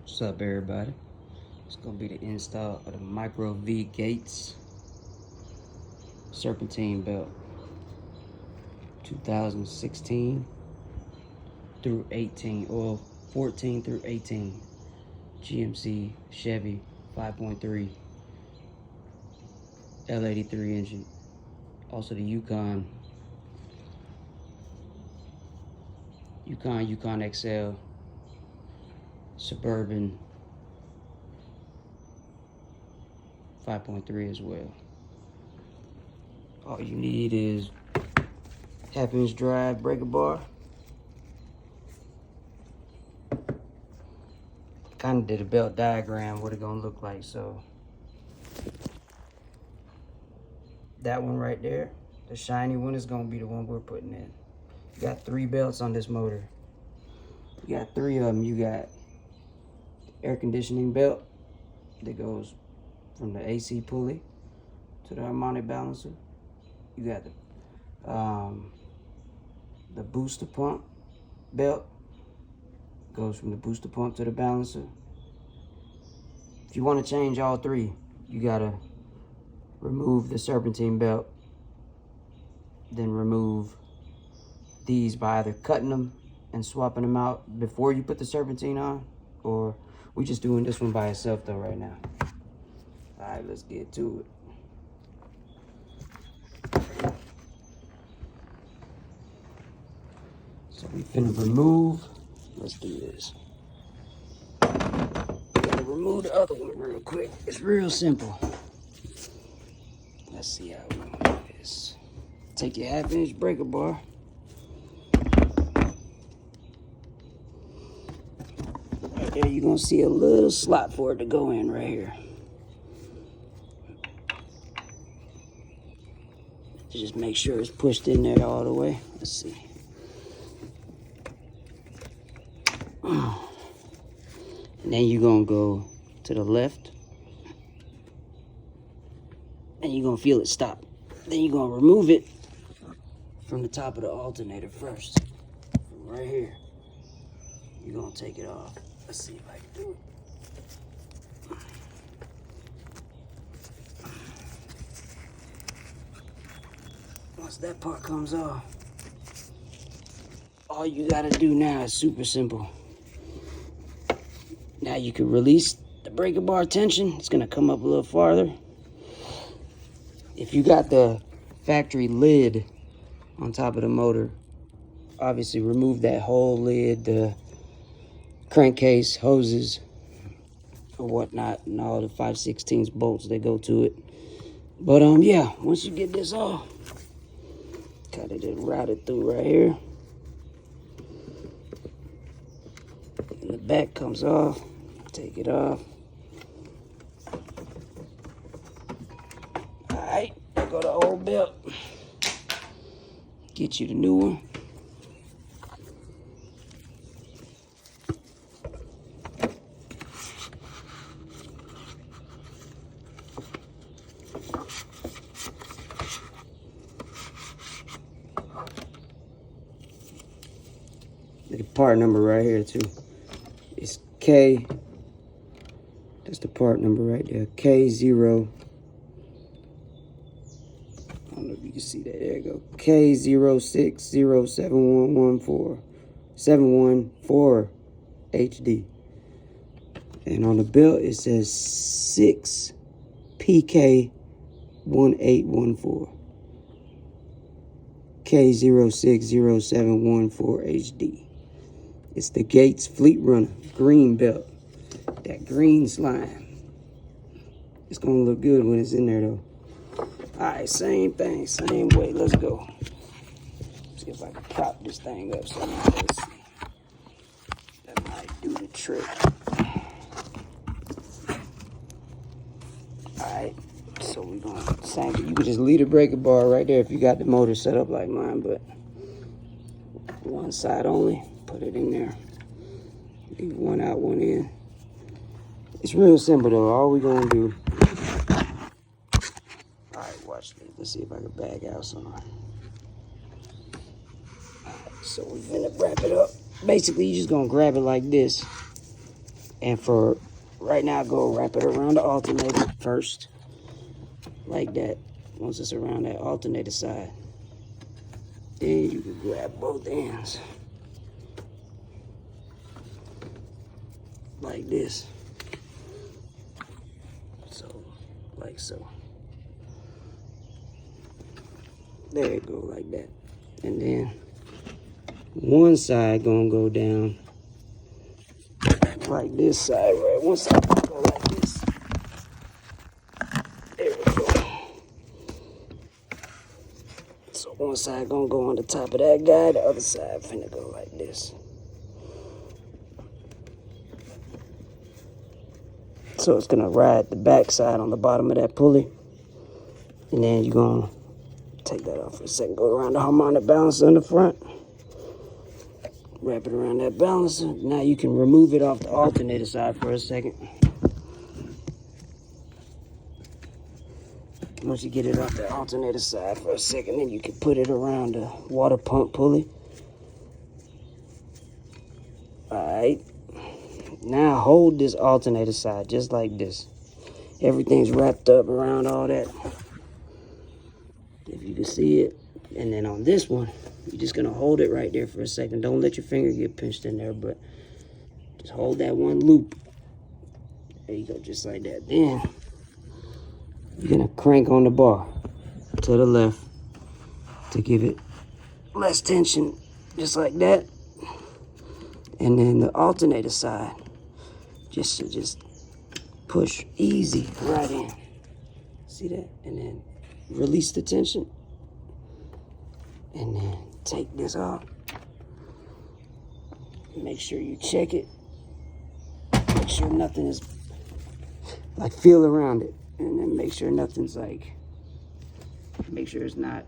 What's up, everybody? It's gonna be the install of the Micro V Gates Serpentine belt, 2016 through 18, or 14 through 18. GMC Chevy 5.3 L83 engine. Also the Yukon XL Suburban 5.3 as well. All you need is half-inch drive breaker bar. Kind of did a belt diagram what it gonna look like. So that one right there, the shiny one, is gonna be the one we're putting in. You got 3 belts on this motor. You got 3 of them. You got air conditioning belt that goes from the AC pulley to the harmonic balancer. You got the booster pump belt, goes from the booster pump to the balancer. If you want to change all 3, you gotta remove the serpentine belt, then remove these by either cutting them and swapping them out before you put the serpentine on, or we just doing this one by itself though right now. All right, let's get to it. So we finna remove, let's do this. Gotta remove the other one real quick. It's real simple. Let's see how we do this. Take your half-inch breaker bar. Right there, you're gonna see a little slot for it to go in right here. Just make sure it's pushed in there all the way. Let's see. And then you're gonna go to the left and you're gonna feel it stop. Then you're gonna remove it from the top of the alternator first. From right here. You're gonna take it off. Let's see if I can do it. Once that part comes off, all you gotta do now is super simple. Now you can release the breaker bar tension. It's gonna come up a little farther. If you got the factory lid on top of the motor, obviously remove that whole lid, the crankcase, hoses, or whatnot, and all the 5/16 bolts that go to it. But yeah, once you get this off, kind of just route it through right here. And the back comes off. Take it off. Alright, there go the old belt. Get you the new one. Look at part number right here too. It's K. That's the part number right there. K0. I don't know if you can see that. There you go. K0607114 HD. And on the belt it says 6PK1814. K0607114 HD. It's the Gates FleetRunner green belt. That GreenSlime. It's gonna look good when it's in there though. Alright, same thing, same way. Let's go. See if I can prop this thing up somehow. Let's see. That might do the trick. Alright, so we're gonna same. You can just leave the breaker bar right there if you got the motor set up like mine, but one side only. Put it in there. Leave one out, one in. It's real simple though. All we're gonna do. Alright, watch this. Let's see if I can bag out some. So we're gonna wrap it up. Basically, you're just gonna grab it like this And for right now, go wrap it around the alternator first, like that. Once it's around that alternator side, then you can grab both ends, like this. So, like so. There it go, like that. And then one side gonna go down like this side, right? One side gonna go like this. There we go. So one side gonna go on the top of that guy, the other side finna go like this. So it's gonna ride the back side on the bottom of that pulley. And then you're gonna take that off for a second, go around the harmonic balancer in the front. Wrap it around that balancer. Now you can remove it off the alternator side for a second. Once you get it off the alternator side for a second, then you can put it around the water pump pulley. Alright. Now hold this alternator side just like this. Everything's wrapped up around all that. If you can see it. And then on this one, you're just gonna hold it right there for a second. Don't let your finger get pinched in there, but just hold that one loop. There you go, just like that. Then you're gonna crank on the bar to the left to give it less tension, just like that. And then the alternator side, just push easy right in. See that? And then release the tension. And then take this off. Make sure you check it. Make sure nothing is, like, feel around it. And then make sure nothing's like, make sure it's not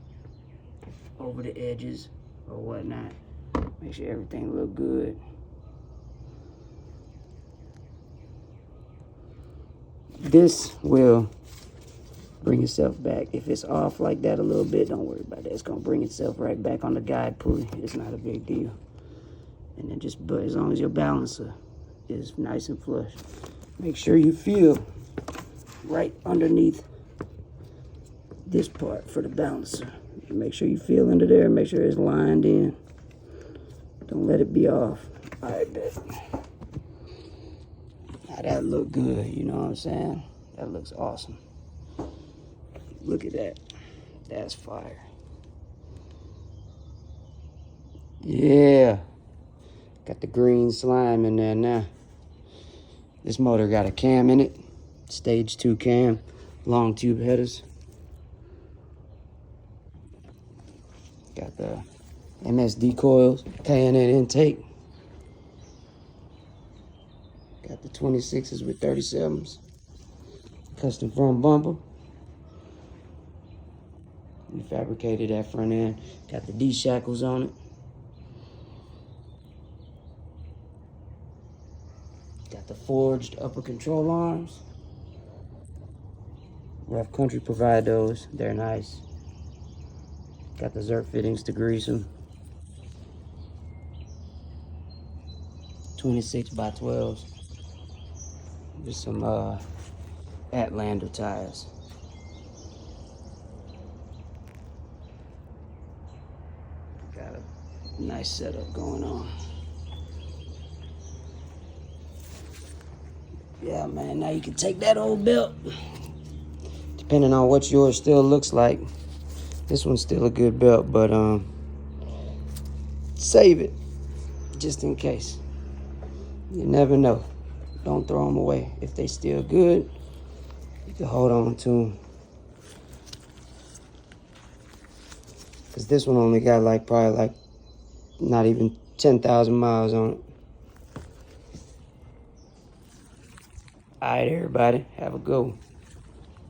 over the edges or whatnot. Make sure everything look good. This will bring itself back. If it's off like that a little bit, don't worry about that. It's gonna bring itself right back on the guide pulley. It's not a big deal. And then just, but as long as your balancer is nice and flush, make sure you feel right underneath this part for the balancer. Make sure you feel under there. Make sure it's lined in. Don't let it be off. All right, bet. Now that look good. You know what I'm saying? That looks awesome. Look at that. That's fire. Yeah. Got the GreenSlime in there now. This motor got a cam in it. Stage 2 cam. Long tube headers. Got the MSD coils. K&N intake. Got the 26s with 37s. Custom front bumper. We fabricated that front end. Got the D-shackles on it. Got the forged upper control arms. Rough Country provide those. They're nice. Got the Zerk fittings to grease them. 26x12s. With some Atlander tires. Got a nice setup going on. Yeah, man, now you can take that old belt. Depending on what yours still looks like. This one's still a good belt, but save it just in case. You never know. Don't throw them away. If they still good, you can hold on to them. Because this one only got like probably like not even 10,000 miles on it. All right, everybody, have a good one.